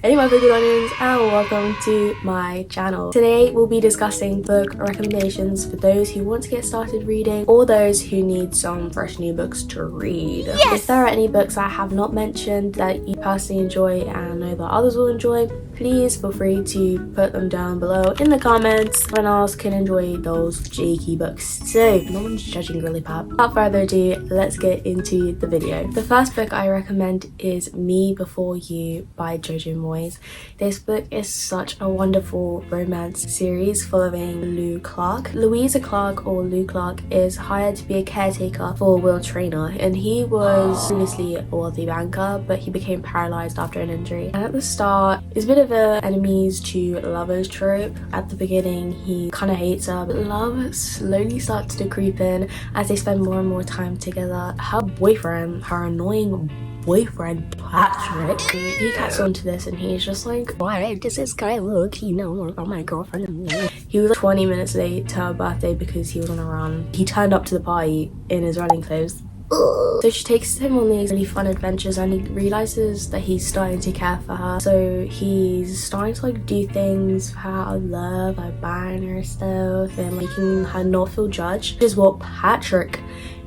Hey my big onions, and welcome to my channel. Today we'll be discussing book recommendations for those who want to get started reading or those who need some fresh new books to read. Yes! If there are any books I have not mentioned that you personally enjoy and know that others will enjoy, please feel free to put them down below in the comments. Everyone else can enjoy those cheeky books too. No one's judging really, Pap. Without further ado, let's get into the video. The first book I recommend is Me Before You by Jojo Moyes. This book is such a wonderful romance series following Lou Clark. Louisa Clark, or Lou Clark, is hired to be a caretaker for Will Traynor, and he was previously a wealthy banker, but he became paralyzed after an injury. And at the start, it's a bit of a enemies to lovers trope. At the beginning, he kind of hates her, but love slowly starts to creep in as they spend more and more time together. Her boyfriend, her annoying boyfriend Patrick, he catches on to this and he's just like, why does this guy look, more about my girlfriend than me? He was like 20 minutes late to her birthday because he was on a run. He turned up to the party in his running clothes. So she takes him on these really fun adventures and he realizes that he's starting to care for her. So he's starting to like do things for her out of love, like buying her stuff and making her not feel judged, which is what Patrick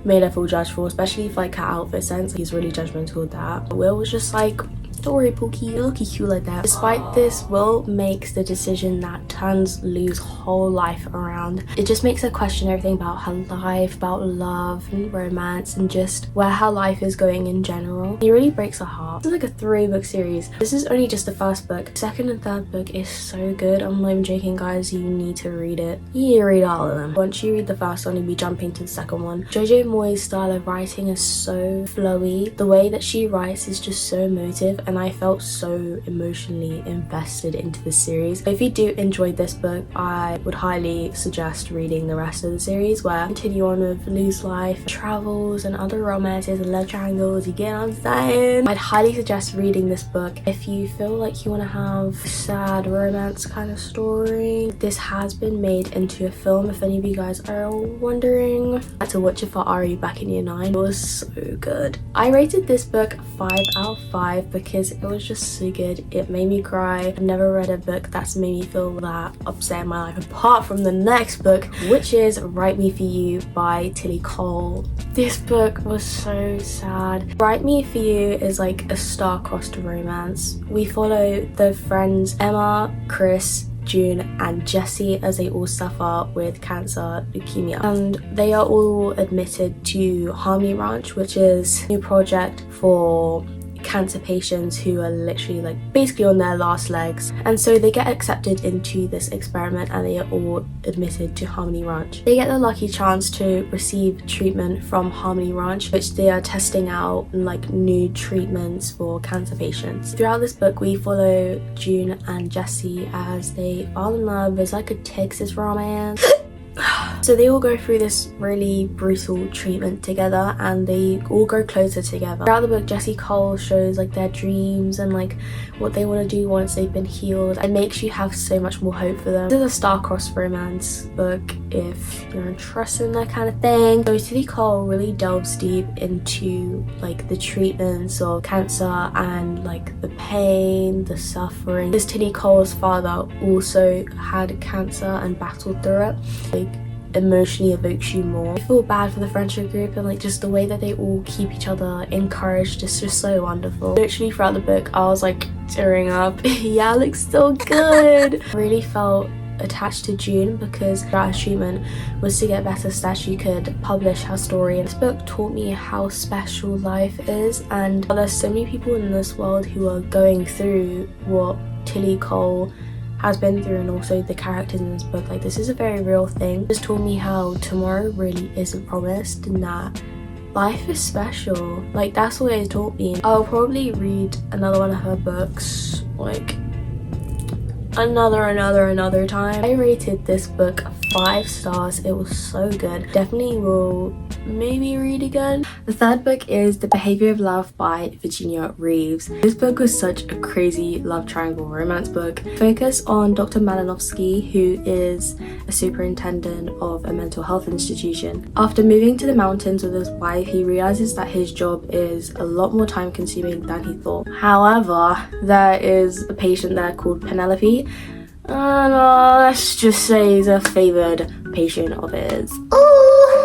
made her feel judged for, especially for like her outfit sense. He's really judgmental with that. Will was just like, don't worry Pookie, you look cute like that. Despite this, Will makes the decision that turns Lou's whole life around. It just makes her question everything about her life, about love and romance and just where her life is going in general. He really breaks her heart. This is like a 3-book series. This is only just the first book. Second and third book is so good. I'm not even joking, guys. You need to read it. You need to read all of them. Once you read the first one, you'll be jumping to the second one. Jojo Moyes' style of writing is so flowy. The way that she writes is just so emotive, and I felt so emotionally invested into the series. If you do enjoy this book, I would highly suggest reading the rest of the series, where continue on with Lou's life, travels and other romances and love triangles. You get what I'm saying? I'd highly suggest reading this book if you feel like you want to have a sad romance kind of story. This has been made into a film, if any of you guys are wondering. I had to watch it for Ari back in year 9. It was so good. I rated this book 5 out of 5 because it was just so good. It made me cry. I've never read a book that's made me feel that upset in my life, apart from the next book, which is Write Me For You by Tilly Cole. This book was so sad. Write Me For You is like a star-crossed romance. We follow the friends Emma, Chris, June and Jessie as they all suffer with cancer, leukemia, and they are all admitted to Harmony Ranch, which is a new project for cancer patients who are literally like basically on their last legs. And so they get accepted into this experiment and they are all admitted to Harmony Ranch. They get the lucky chance to receive treatment from Harmony Ranch, which they are testing out like new treatments for cancer patients. Throughout this book we follow June and Jessie as they fall in love. It's like a Texas romance. So they all go through this really brutal treatment together and they all grow closer together. Throughout the book, Jessie Cole shows like their dreams and like what they want to do once they've been healed. It makes you have so much more hope for them. This is a star-crossed romance book if you're interested in that kind of thing. So Tilly Cole really delves deep into like the treatments of cancer and like the pain, the suffering. Because Tilly Cole's father also had cancer and battled through it. Like, emotionally evokes you more. I feel bad for the friendship group and like just the way that they all keep each other encouraged is just so wonderful. Literally throughout the book I was like tearing up. Yeah, it looks so good. I really felt attached to June because her treatment was to get better so that she could publish her story. And this book taught me how special life is, and there's so many people in this world who are going through what Tilly Cole has been through, and also the characters in this book. Like, this is a very real thing. This taught me how tomorrow really isn't promised and that life is special. Like, that's what it taught me. I'll probably read another one of her books like another time. I rated this book 5 stars. It was so good. Definitely will maybe read again. The third book is The Behavior of Love by Virginia Reeves. This book was such a crazy love triangle romance book. Focus on Dr. Malinowski, who is a superintendent of a mental health institution. After moving to the mountains with his wife, he realizes that his job is a lot more time consuming than he thought. However, there is a patient there called Penelope, and let's just say he's a favored patient of his.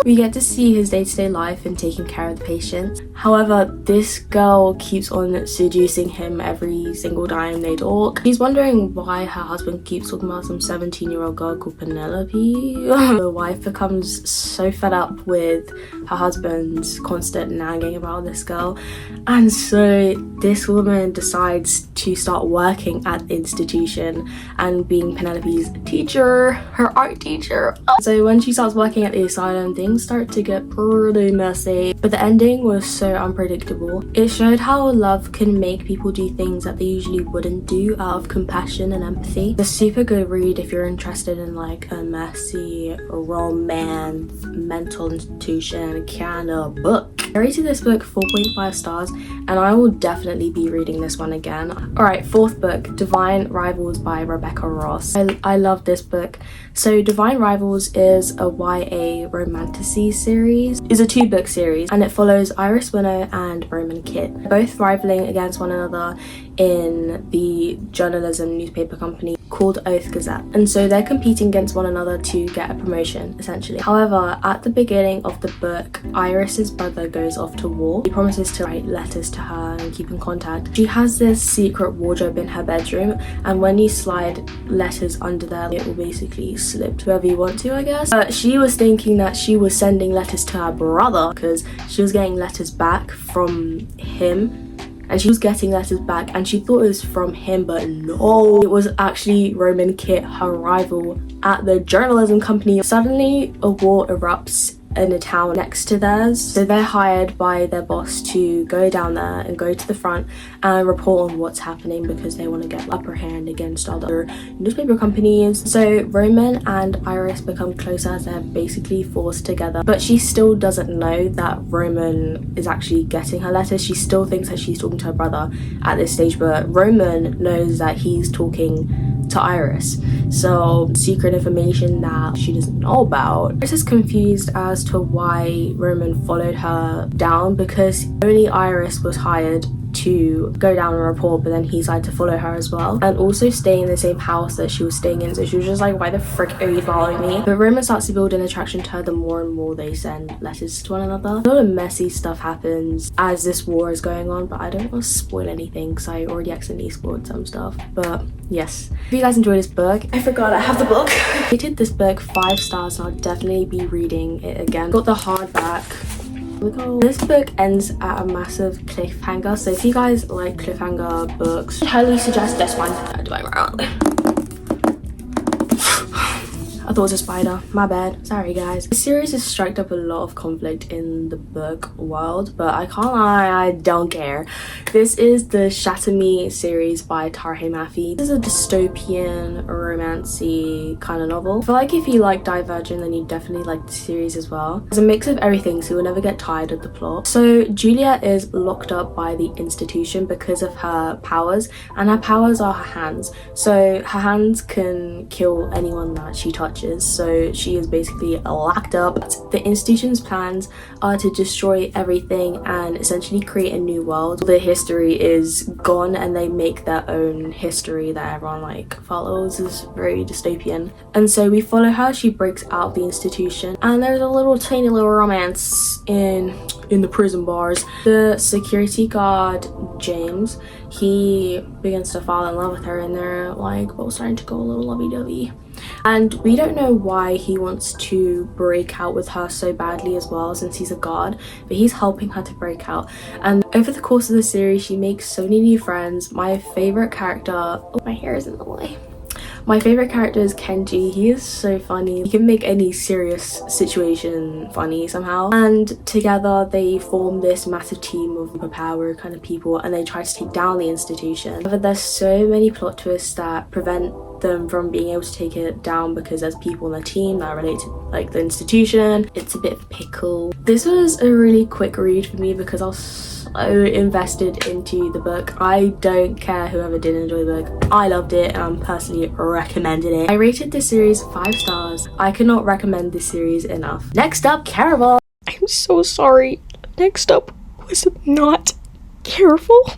We get to see his day-to-day life and taking care of the patients. However, this girl keeps on seducing him every single time they talk. He's wondering why her husband keeps talking about some 17-year-old girl called Penelope. The wife becomes so fed up with her husband's constant nagging about this girl, and so this woman decides to start working at the institution and being Penelope's teacher, her art teacher. So when she starts working at the asylum, things start to get pretty messy. But the ending was so unpredictable. It showed how love can make people do things that they usually wouldn't do out of compassion and empathy. It's a super good read if you're interested in like a messy romance, mental institution kind of book. I rated this book 4.5 stars, and I will definitely be reading this one again. Alright, fourth book, Divine Rivals by Rebecca Ross. I love this book. So Divine Rivals is a YA romantasy series. It's a 2-book series, and it follows Iris Winnow and Roman Kitt, both rivaling against one another in the journalism newspaper company called Oath Gazette, and so they're competing against one another to get a promotion essentially. However, at the beginning of the book, Iris's brother goes off to war. He promises to write letters to her and keep in contact. She has this secret wardrobe in her bedroom, and when you slide letters under there, it will basically slip to whoever you want to, I guess. But she was thinking that she was sending letters to her brother because she was getting letters back from him, and she was getting letters back and she thought it was from him, but no, it was actually Roman Kitt, her rival at the journalism company. Suddenly a war erupts in a town next to theirs, so they're hired by their boss to go down there and go to the front and report on what's happening because they want to get upper hand against other newspaper companies. So Roman and Iris become closer as they're basically forced together, but she still doesn't know that Roman is actually getting her letters. She still thinks that she's talking to her brother at this stage, but Roman knows that he's talking to Iris, so secret information that she doesn't know about. Iris is confused as to why Roman followed her down, because only Iris was hired to go down and report, but then he decided to follow her as well, and also stay in the same house that she was staying in. So she was just like, why the frick are you following me? But Roman starts to build an attraction to her the more and more they send letters to one another. A lot of messy stuff happens as this war is going on, but I don't want to spoil anything because I already accidentally spoiled some stuff. But yes, if you guys enjoyed this book, I forgot I have the book. I rated this book 5 stars, and I'll definitely be reading it again. Got the hardback. This book ends at a massive cliffhanger, so if you guys like cliffhanger books, I highly suggest this one. Do I wrong? I thought it was a spider, my bad, sorry guys. This series has striked up a lot of conflict in the book world, but I can't lie, I don't care. This is the Shatter Me series by Tarhe Mafi. This is a dystopian, romancy kind of novel. I feel like if you like Divergent, then you definitely like the series as well. It's a mix of everything, so you'll never get tired of the plot. So Julia is locked up by the institution because of her powers, and her powers are her hands. So her hands can kill anyone that she touches. So she is basically locked up. The institution's plans are to destroy everything and essentially create a new world. The history is gone and they make their own history that everyone like follows. Is very dystopian. And so we follow her. She breaks out of the institution, and there's a little tiny little romance in the prison bars. The security guard, James, he begins to fall in love with her, and they're like both starting to go a little lovey-dovey. And we don't know why he wants to break out with her so badly as well, since he's a guard, but he's helping her to break out. And over the course of the series, she makes so many new friends. My favorite character, oh, my hair is in the way. My favorite character is Kenji. He is so funny. He can make any serious situation funny somehow. And together they form this massive team of superpower kind of people, and they try to take down the institution. But there's so many plot twists that prevent them from being able to take it down because there's people on the team that relate to like the institution. It's a bit of a pickle. This was a really quick read for me because I was so invested into the book. I don't care whoever did enjoy the book. I loved it and I'm personally recommending it. I rated this series 5 stars. I cannot recommend this series enough. Next up, Caraval. I'm so sorry. Next up was not Caraval.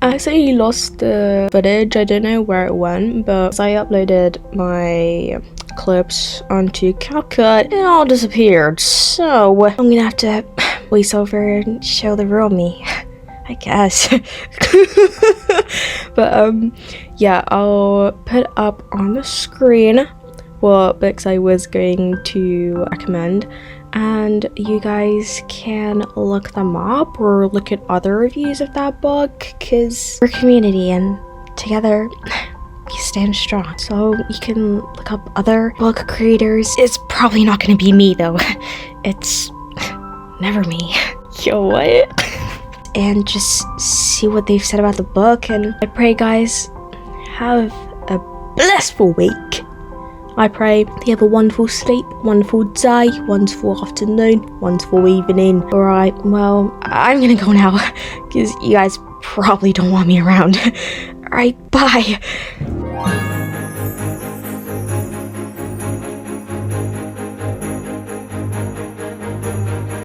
I actually lost the footage. I don't know where it went, but I uploaded my clips onto CapCut and it all disappeared. So I'm gonna have to voice over and show the real me, I guess. But yeah, I'll put up on the screen what books I was going to recommend, and you guys can look them up or look at other reviews of that book, because we're a community and together we stand strong. So you can look up other book creators. It's probably not gonna be me though. It's never me. Yo, what? And just see what they've said about the book. And I pray guys have a blissful week. I pray you have a wonderful sleep, wonderful day, wonderful afternoon, wonderful evening. Alright, well, I'm gonna go now because you guys probably don't want me around. Alright, bye.